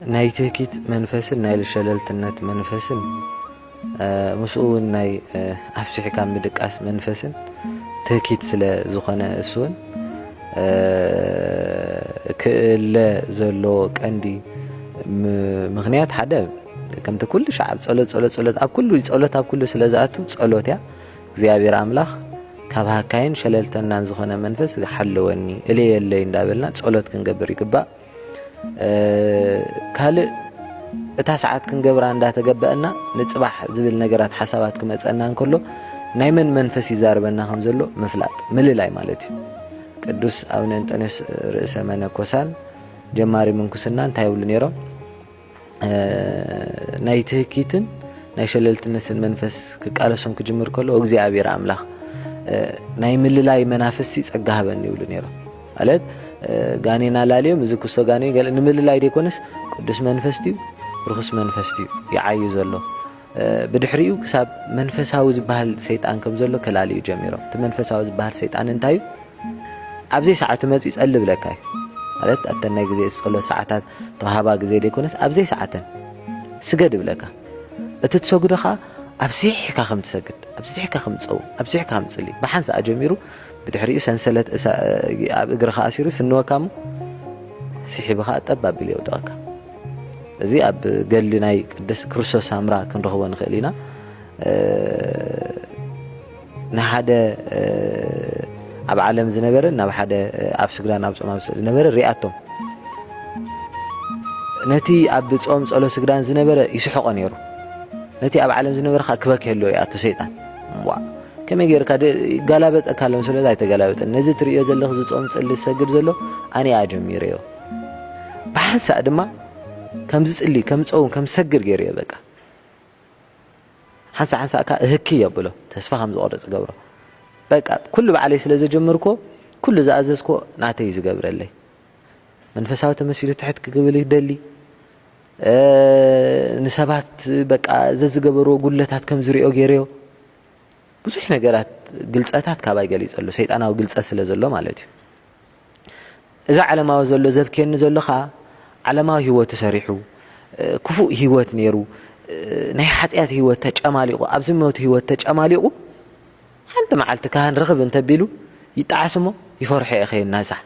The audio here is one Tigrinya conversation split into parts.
ناي تهكيت منفسن ناي لشلالتنات منفسن مسؤول ناي أبسح كان بدقاس منفسن تهكيت سلا زخنا أسون كلا زلو كاندي مغنيات حدا كم تقول شعب صلت أب كله صلت أب كله سلازاتو صلوت يا እግዚአብሔር አምላክ ካብሃካይን ሸለልተናን ዝኾነ መንፈስ ይሐልወኒ እለየለይ እንዳበልና ጸሎት ክንገብር ይግባ ካል እታ ሰዓት ክንገብራ እንዳተገበአና ንጽባሕ ዝብል ነገራት ሐሳባት ክመጸና እንከሎ ናይ መንፈስ ይዛርበና ከም ዘሎ ምፍላጥ ምልላይ ማለት እዩ ቅዱስ አቡነ እንጦንዮስ ርእሰ መነኮሳን ጀማሪ ምንኩስና እንታይ ይብሉ ነይሮም ናይ ትህኪትን ናይ ሸለልትነትን መንፈስ ክቃለሶም ክጅምር ከሎ እግዚአብሔር አምላክ ናይ ምልላይ መናፍስ ይጸጋሃበን ይብሉ ነይሮም ማለት ጋኔና ላልዮም እዚ ክስቶ ጋኔ ገለ ንምልላይ ደኮነስ ቅዱስ መንፈስ እዩ ርኩስ መንፈስ እዩ ይዓዩ ዘሎ ብድሕሪኡ ክሳብ መንፈሳዊ ዝበሃል ሰይጣን ከም ዘሎ ከላልዩ ጀሚሮም እቲ መንፈሳዊ ዝበሃል ሰይጣን እንታይ ኣብዚ ሰዓት መጽ ይጸልብ ለካ ማለት አተናይ ግዜ ጸሎት ሰዓታት ተዋሃባ ግዜ ደኮነስ ኣብዚ ሰዓተን ስገድ ብለካ እትትሰግዱኻ ኣብሲሕካ ከም ትሰግድ ኣብሲሕካ ከም ጸው ኣብሲሕካ ከም ጽሊ በሓንሳ ጀሚሩ ብድሕሪኡ ሰንሰለት ኣብ እግርኻ ኣሲሩ ፍንወካሙ ሲሒብኻ ጠባቢል ይወድቕካ እዚ ኣብ ገሊ ናይ ቅዱስ ክርስቶስ ሳምራ ክንረኽቦ ንኽእል ኢና ንሓደ ኣብ ዓለም ዝነበረ ናብ ሓደ ኣብ ስግዳን ኣብ ጾም ዝነበረ ሪኣቶም ነቲ ኣብ ጾም ጸሎ ስግዳን ዝነበረ ይስሕቆ ነይሩ ነቲ ኣብ ዓለም ዝነበርካ ክበክየሎ ይኣቶ ሰይጣን ከመይ ጌርካ ጋላበጠካ ለም ስለዛ ኣይተጋላበጠን ነዚ ትሪኦ ዘለኹ ዝጾም ጽሊ ዝሰግድ ዘሎ ኣነ ኣጀሚረዮ ብሓንሳእ ድማ ከም ዝጽሊ ከም ጾም ከም ሰግድ ገይርዮ በቃ ሓንሳእካ እህኪ የብሎ ተስፋ ከም ዝቆርጽ ገብሮ በቃ ኩሉ ባዕለይ ስለ ዘጀመርኮ ኩሉ ዝኣዘዝኮ ናተይ ዝገብረለይ መንፈሳዊ ተመሲሉ ትሕት ክግብል ይደሊ ንሰባት በቃ ዘዝገበሮ ጉለታት ከም ዝሪኦ ገይርዮ ብዙሕ ነገራት ግልጸታት ካባይ ገሊጸሉ ሰይጣናዊ ግልጸት ስለ ዘሎ ማለት እዩ እዛ ዓለማዊ ዘሎ ዘብከየኒ ዘሎኻ ዓለማዊ ህይወት ተሰሪሑ ክፉእ ህይወት ነይሩ ናይ ሓጢያት ህይወት ተጨማሊቑ ኣብ ዝሞት ህይወት ተጨማሊቑ ሓንቲ መዓልቲ ካህን ረኽብ እንተቢሉ ይጣዓስሞ ይፈርሐ ይኸይናሳሕ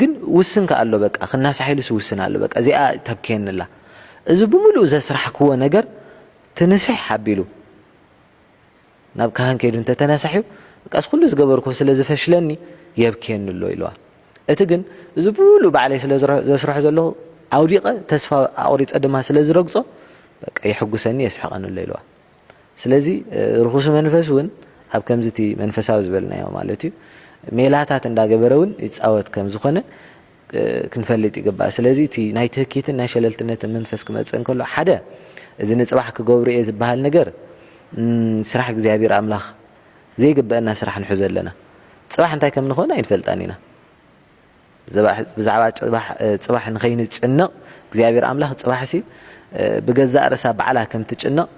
ግን ውስንካ ኣሎ በቃ ክናሳሒሉስ ውስን ኣሎ በቃ እዚኣ ተብከየንላ እዚ ብምሉእ ዘስራሕክዎ ነገር ትንስሕ ሓቢሉ ናብ ካህን ከይዱ እንተተናሳሒው በቃ ኩሉ ዝገበርኮ ስለ ዝፈሽለኒ የብከየንሎ ኢልዋ እቲ ግን እዚ ብምሉእ ባዕለይ ስለ ዘስርሖ ዘለኹ ኣውዲቐ ተስፋ ኣቑሪፀ ድማ ስለ ዝረግጾ በቃ ይሕጉሰኒ የስሕቐንሎ ኢልዋ ስለዚ ርኩስ መንፈስ እውን ኣብ ከምዚቲ መንፈሳዊ ዝበልናዮ ማለት እዩ ሜላታት እንዳገበረውን ይጻወት ከም ዝኾነ ክንፈልጥ ይግባእ ስለዚ እቲ ናይ ትህኪትን ናይ ሸለልትነትን መንፈስ ክመጽእ እንከሎ ሓደ እዚ ንጽባሕ ክገብሩ እየ ዝበሃል ነገር ስራሕ እግዚአብሔር አምላክ ዘይግበአና ስራሕ ንሕዞ ኣለና ጽባሕ እንታይ ከም ንኾነ ኣይንፈልጣን ኢና ብዛዕባ ጽባሕ ንኸይንጭነቕ እግዚአብሔር አምላክ ጽባሕሲ ብገዛእ ርእሳ በዓላ ከም ትጭነቕ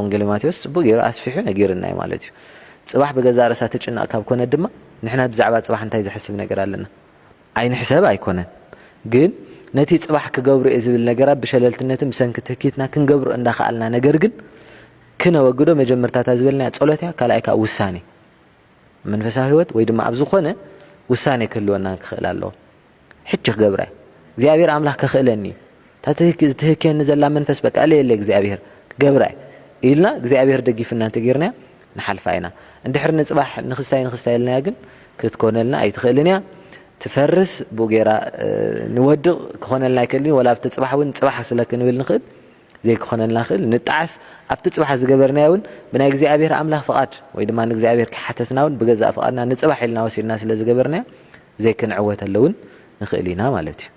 ወንጌል ማቴዎስ ጽቡቕ ገይሩ ኣስፊሑ ነጊርና እዩ ማለት እዩ ጽባሕ ብገዛእ ርእሳ ትጭነቕ ካብ ኮነ ድማ ንሕና ብዛዕባ ጽባሕ እንታይ ዝሕስብ ነገር ኣለና ኣይንሕሰብ ኣይኮነን ግን ነቲ ጽባሕ ክገብሩ እየ ዝብል ነገራት ብሸለልትነትን ብሰንኪ ትህኪትና ክንገብሩ እንዳኸኣልና ነገር ግን ክነወግዶ መጀመርታታ ዝበልና ጸሎት ያ ካልኣይካ ውሳኔ መንፈሳዊ ህይወት ወይ ድማ ኣብ ዝኾነ ውሳኔ ክህልወና ክኽእል ኣለዎ ሕጂ ክገብራ እግዚአብሔር አምላክ ክኽእለኒ ትህከኒ ዘላ መንፈስ በቃ ለየለ እግዚአብሔር ክገብራ ኢልና እግዚአብሔር ደጊፍና እንተጌርና ንሓልፋ ኢና እንድሕር ንጽባሕ ንኽስታይ ኢልና ግን ክትኮነልና ኣይትኽእልን እያ ትፈርስ ቦጌራ ንወድቕ ክኾነልና ኣይክእልን ወላ ኣብቲ ጽባሕ እውን ጽባሕ ስለክንብል ንኽእል ዘይክኾነልና ክእል ንጣዓስ ኣብቲ ጽባሕ ዝገበርናዮ እውን ብናይ እግዚአብሔር አምላክ ፍቓድ ወይ ድማ ንእግዚአብሔር ክሓተትና እውን ብገዛእ ፍቓድና ንጽባሕ ኢልና ወሲድና ስለ ዝገበርናዮ ዘይክንዕወተለውን ንኽእል ኢና ማለት እዩ